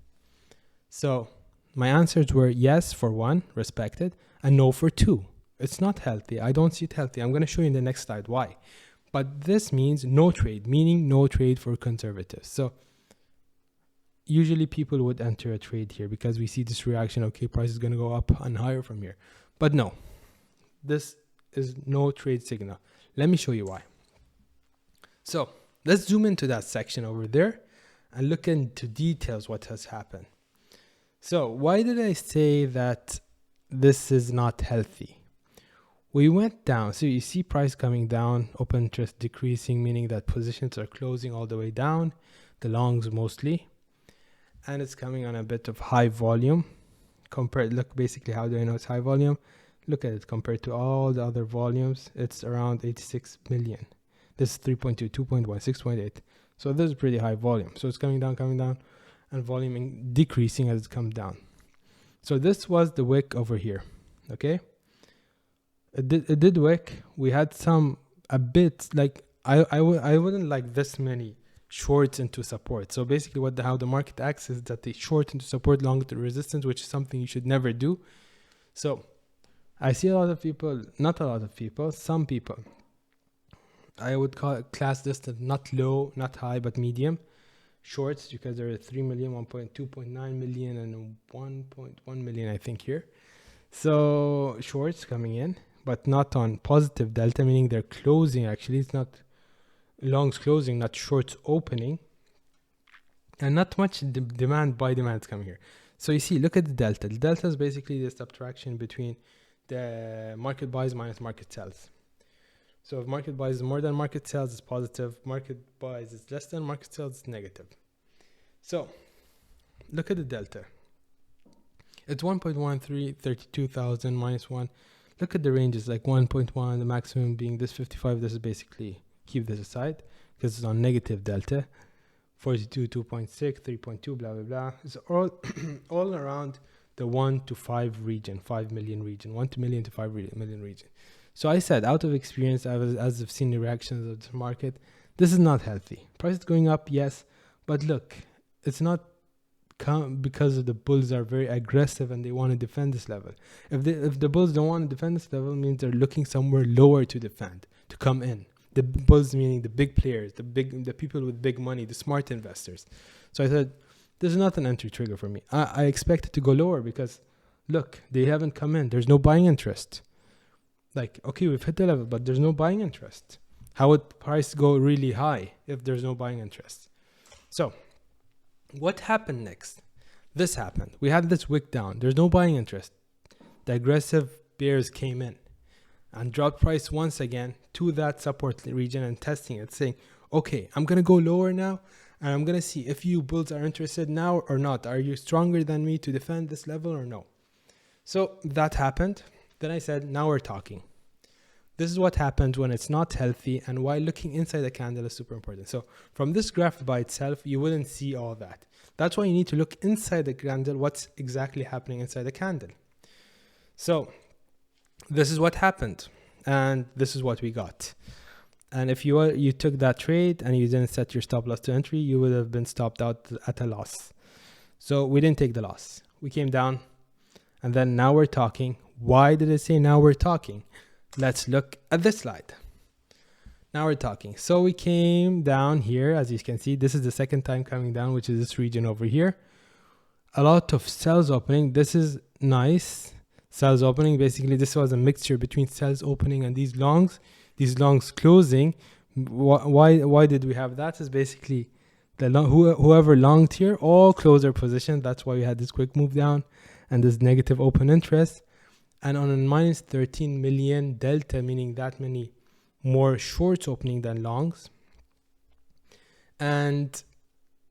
So my answers were yes for 1, respected, and no for 2. It's not healthy. I don't see it healthy. I'm going to show you in the next slide why. But this means no trade, meaning no trade for conservatives. So usually people would enter a trade here because we see this reaction. Okay, price is going to go up and higher from here. But no, this is no trade signal. Let me show you why. So let's zoom into that section over there and look into details what has happened. So why did I say that this is not healthy? We went down. So you see price coming down, open interest decreasing, meaning that positions are closing all the way down, the longs mostly. And it's coming on a bit of high volume. Look, basically, how do I know it's high volume? Look at it compared to all the other volumes. It's around 86 million. This is 3.2, 2.1, 6.8. So this is pretty high volume. So it's coming down, and volume decreasing as it comes down. So this was the wick over here. Okay. It did wick. We had a bit like I wouldn't like this many shorts into support. So basically how the market acts is that they short into support, long to resistance, which is something you should never do. So I see a lot of people, not a lot of people, some people, I would class this as not low, not high, but medium shorts, because there are 3 million, 2.9 million, and 1.1 million, I think, here. So shorts coming in, but not on positive delta, meaning they're closing. Actually, it's not longs closing, not shorts opening, and not much demand is coming here. So you see, look at the delta. The delta is basically the subtraction between the market buys minus market sells. So if market buys is more than market sells, it's positive. Market buys is less than market sells, it's negative. So look at the delta. It's 1.13, 32,000 minus 1. Look at the ranges, like 1.1, the maximum being this 55. This is basically, keep this aside because it's on negative delta. 42, 2.6, 3.2, blah, blah, blah. It's all around the 1 to 5 region, 5 million region, 1 million to 5 million region. So I said, out of experience, as I've seen the reactions of the market, this is not healthy. Price is going up, yes, but look, it's not because of the bulls are very aggressive and they want to defend this level. If the bulls don't want to defend this level, it means they're looking somewhere lower to defend, to come in. The bulls meaning the big players, the people with big money, the smart investors. So I said, this is not an entry trigger for me. I expect it to go lower because, look, they haven't come in. There's no buying interest. Like, okay, we've hit the level, but there's no buying interest. How would price go really high if there's no buying interest? So what happened next? This happened. We had this wick down. There's no buying interest. The aggressive bears came in and dropped price once again to that support region and testing it, saying, okay, I'm going to go lower now, and I'm going to see if you bulls are interested now or not. Are you stronger than me to defend this level or no? So that happened. Then I said, now we're talking. This is what happens when it's not healthy, and why looking inside the candle is super important. So from this graph by itself, you wouldn't see all that. That's why you need to look inside the candle, what's exactly happening inside the candle. So this is what happened, and this is what we got. And if you took that trade and you didn't set your stop loss to entry, you would have been stopped out at a loss. So we didn't take the loss. We came down, and then now we're talking. Why did it say now we're talking? Let's look at this slide. Now we're talking. So we came down here, as you can see. This is the second time coming down, which is this region over here. A lot of sells opening. This is nice. Sells opening. Basically, this was a mixture between sells opening and these longs closing. Why did we have that? Is basically whoever longed here all closed their position. That's why we had this quick move down and this negative open interest. And on a minus 13 million delta, meaning that many more shorts opening than longs. And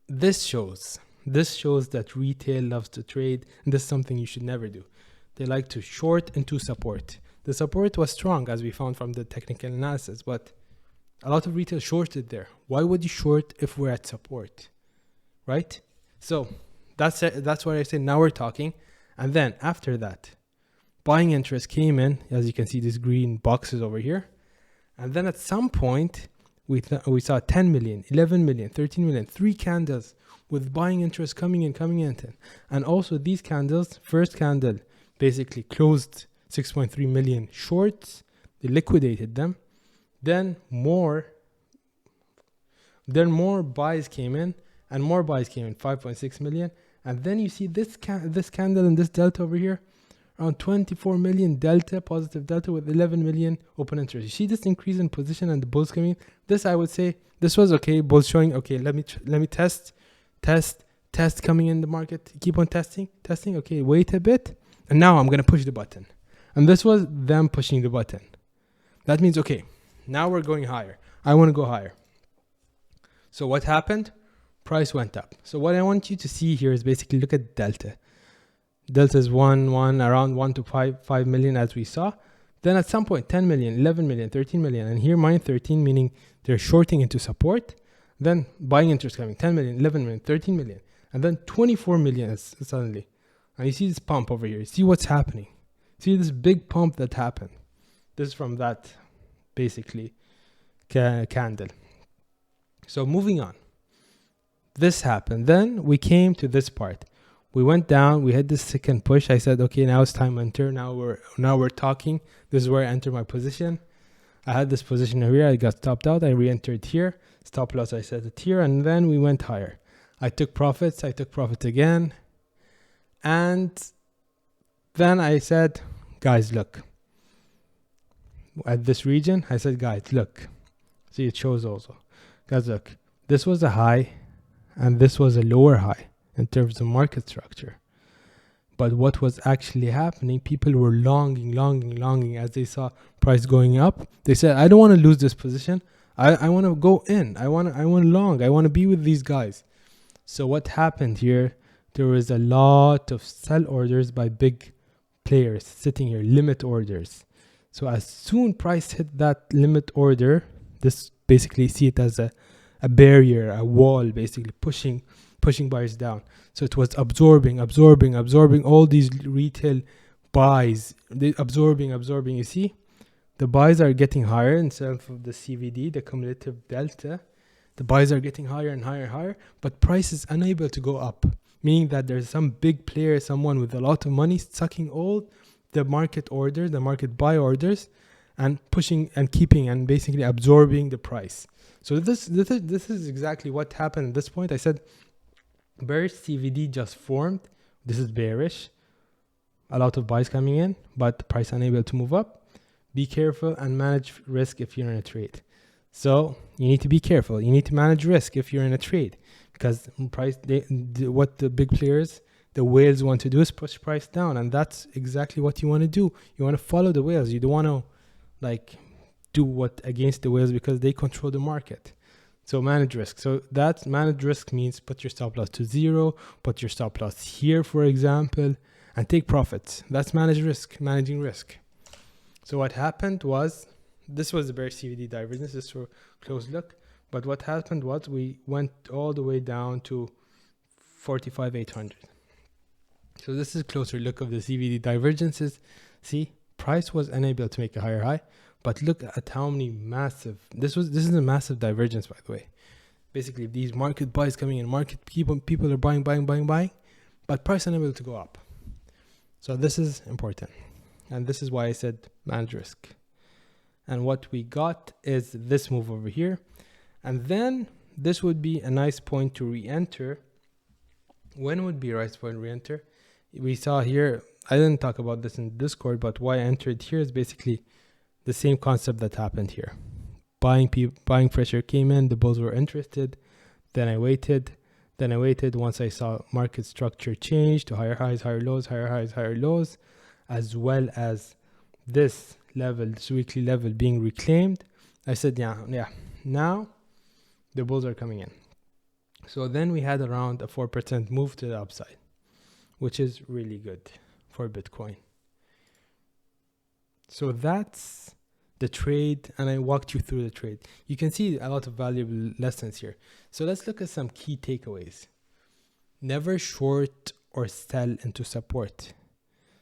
this shows that retail loves to trade, and this is something you should never do. They like to short into support. The support was strong, as we found from the technical analysis, but a lot of retail shorted there. Why would you short if we're at support, right? So that's why I say now we're talking. And then after that, buying interest came in, as you can see, these green boxes over here. And then at some point, we saw 10 million, 11 million, 13 million, 3 candles with buying interest coming in. And also these candles, first candle basically closed 6.3 million shorts. They liquidated them. Then more buys came in, and more buys came in, 5.6 million. And then you see this candle and this delta over here, around 24 million delta, positive delta with 11 million open interest. You see this increase in position and the bulls coming in. This, I would say, this was okay. Bulls showing, okay, let me test coming in the market. Keep on testing. Okay, wait a bit. And now I'm going to push the button. And this was them pushing the button. That means, okay, now we're going higher. I want to go higher. So what happened? Price went up. So what I want you to see here is basically look at delta. Delta is around 1 to 5 million, as we saw. Then at some point, 10 million, 11 million, 13 million. And here, minus 13, meaning they're shorting into support. Then buying interest coming, 10 million, 11 million, 13 million, and then 24 million is suddenly. And you see this pump over here. See what's happening. See this big pump that happened. This is from that, basically, candle. So moving on. This happened. Then we came to this part. We went down. We had this second push. I said, okay, now it's time to enter. Now we're talking. This is where I enter my position. I had this position here. I got stopped out. I re-entered here. Stop loss, I set it here. And then we went higher. I took profits. I took profits again. And then I said, guys, look. At this region, I said, guys, look. See, it shows also. Guys, look. This was a high. And this was a lower high in terms of market structure. But what was actually happening, people were longing as they saw price going up. They said, I don't want to lose this position. I want to go in. I want long. I want to be with these guys. So what happened here, there was a lot of sell orders by big players sitting here, limit orders. So as soon price hit that limit order, this basically see it as a barrier, a wall, basically pushing buyers down. So it was absorbing all these retail buys. They absorbing. You see, the buys are getting higher instead of the CVD, the cumulative delta. The buys are getting higher and higher, but price is unable to go up, meaning that there's some big player, someone with a lot of money, sucking all the market orders, the market buy orders, and pushing and keeping and basically absorbing the price. So this is exactly what happened at this point. I said, bearish CVD just formed. This is bearish. A lot of buys coming in, but price unable to move up. Be careful and manage risk if you're in a trade. So you need to be careful. You need to manage risk if you're in a trade, because price, what the big players, the whales want to do is push price down, and that's exactly what you want to do. You want to follow the whales. You don't want to do what against the whales, because they control the market. So manage risk. So that manage risk means put your stop loss to 0, put your stop loss here, for example, and take profits. That's managing risk. So what happened was, this was the bearish CVD divergence. This was a close look. But what happened was we went all the way down to 45,800. So this is a closer look of the CVD divergences. See, price was unable to make a higher high. But look at how many massive, this is a massive divergence, by the way. Basically, these market buys coming in, people are buying, but price unable to go up. So this is important. And this is why I said manage risk. And what we got is this move over here. And then this would be a nice point to re-enter. When would be a nice point to re-enter? We saw here, I didn't talk about this in Discord, but why I entered here is basically the same concept that happened here. Buying pressure came in, the bulls were interested. Then I waited. Once I saw market structure change to higher highs, higher lows, higher lows, as well as this level, this weekly level being reclaimed, I said, yeah, now the bulls are coming in. So then we had around a 4% move to the upside, which is really good for Bitcoin. So that's the trade, and I walked you through the trade. You can see a lot of valuable lessons here. So let's look at some key takeaways. Never short or sell into support.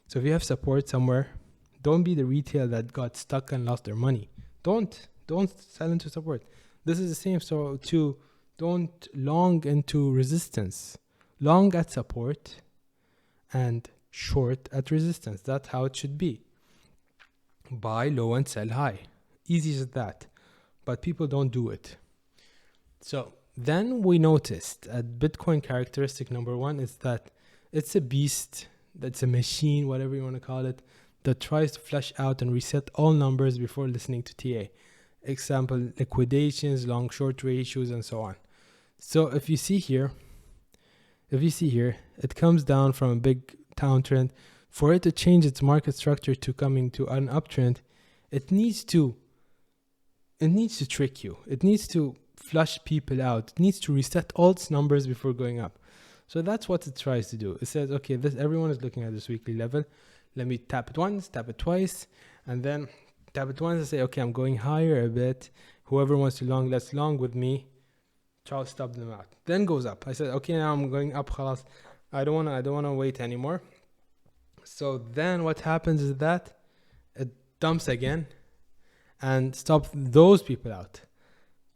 So if you have support somewhere, don't be the retail that got stuck and lost their money. Don't sell into support. This is the same. So too, don't long into resistance. Long at support and short at resistance. That's how it should be. Buy low and sell high. Easy as that. But people don't do it. So then we noticed at Bitcoin characteristic number 1 is that it's a beast, that's a machine, whatever you want to call it, that tries to flush out and reset all numbers before listening to TA. Example, liquidations, long short ratios, and so on. So if you see here, it comes down from a big downtrend. For it to change its market structure to coming to an uptrend, it needs to trick you. It needs to flush people out. It needs to reset all its numbers before going up. So that's what it tries to do. It says, okay, everyone is looking at this weekly level. Let me tap it once, tap it twice, and then tap it once and say, okay, I'm going higher a bit. Whoever wants to long, let's long with me. stop them out. Then goes up. I said, okay, now I'm going up. Khalas. I don't wanna wait anymore. So then what happens is that it dumps again and stop those people out.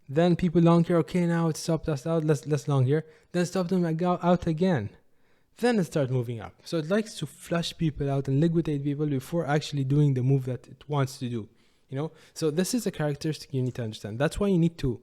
Then people long here, okay, now it stopped us out, let's long here. Then stop them out again. Then it starts moving up. So it likes to flush people out and liquidate people before actually doing the move that it wants to do. So this is a characteristic you need to understand. That's why you need to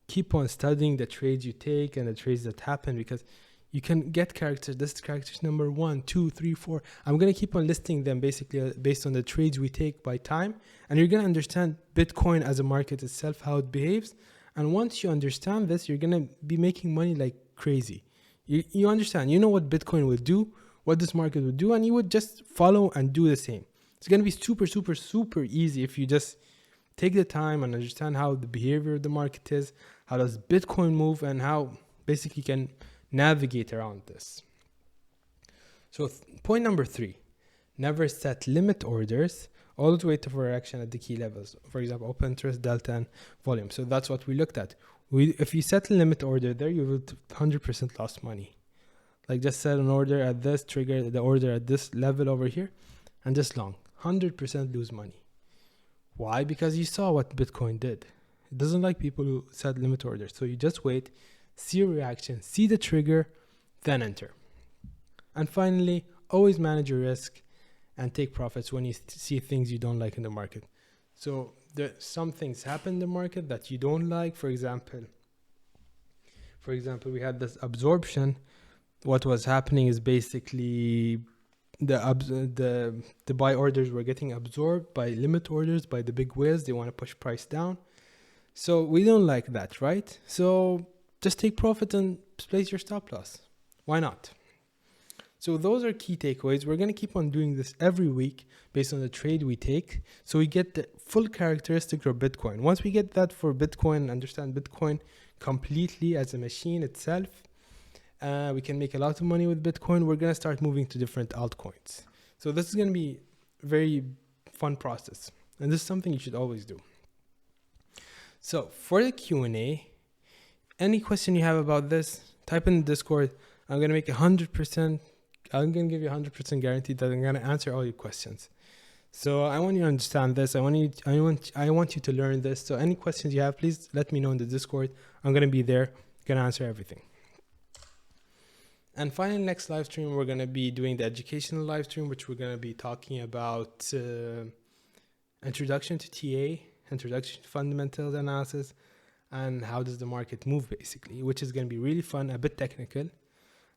keep on studying the trades you take and the trades that happen, because you can get characters. This is characters number 1, 2, 3, 4. I'm going to keep on listing them basically based on the trades we take by time. And you're going to understand Bitcoin as a market itself, how it behaves. And once you understand this, you're going to be making money like crazy. You understand, you know what Bitcoin will do, what this market will do, and you would just follow and do the same. It's going to be super, super, super easy if you just take the time and understand how the behavior of the market is, how does Bitcoin move, and how basically you can navigate around this. So point number 3, never set limit orders. Always wait for action at the key levels. For example, open interest, delta, and volume. So that's what we looked at. If you set a limit order there, you will 100% lost money. Like just set an order at this, trigger the order at this level over here, and just long. 100% lose money. Why? Because you saw what Bitcoin did. It doesn't like people who set limit orders. So you just wait, see a reaction, see the trigger, then enter. And finally, always manage your risk and take profits when you see things you don't like in the market. So some things happen in the market that you don't like. For example, we had this absorption. What was happening is basically the buy orders were getting absorbed by limit orders, by the big whales. They want to push price down. So we don't like that, right? So just take profit and place your stop loss. Why not? So those are key takeaways. We're going to keep on doing this every week based on the trade we take, so we get the full characteristic of Bitcoin. Once we get that for Bitcoin and understand Bitcoin completely as a machine itself, we can make a lot of money with Bitcoin. We're going to start moving to different altcoins. So this is going to be a very fun process, and this is something you should always do. So for the Q&A, any question you have about this, type in the Discord. I'm going to make 100%. I'm going to give you 100% guarantee that I'm going to answer all your questions. So I want you to understand this. I want you to learn this. So any questions you have, please let me know in the Discord. I'm going to be there. Going to answer everything. And finally, next live stream, we're going to be doing the educational live stream, which we're going to be talking about introduction to TA, introduction to fundamentals analysis, and how does the market move, basically, which is going to be really fun, a bit technical.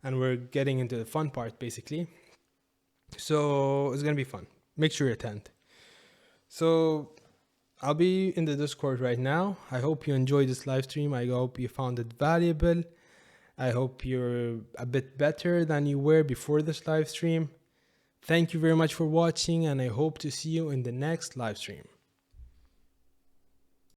And we're getting into the fun part, basically. So it's going to be fun. Make sure you attend. So I'll be in the Discord right now. I hope you enjoyed this live stream. I hope you found it valuable. I hope you're a bit better than you were before this live stream. Thank you very much for watching, and I hope to see you in the next live stream.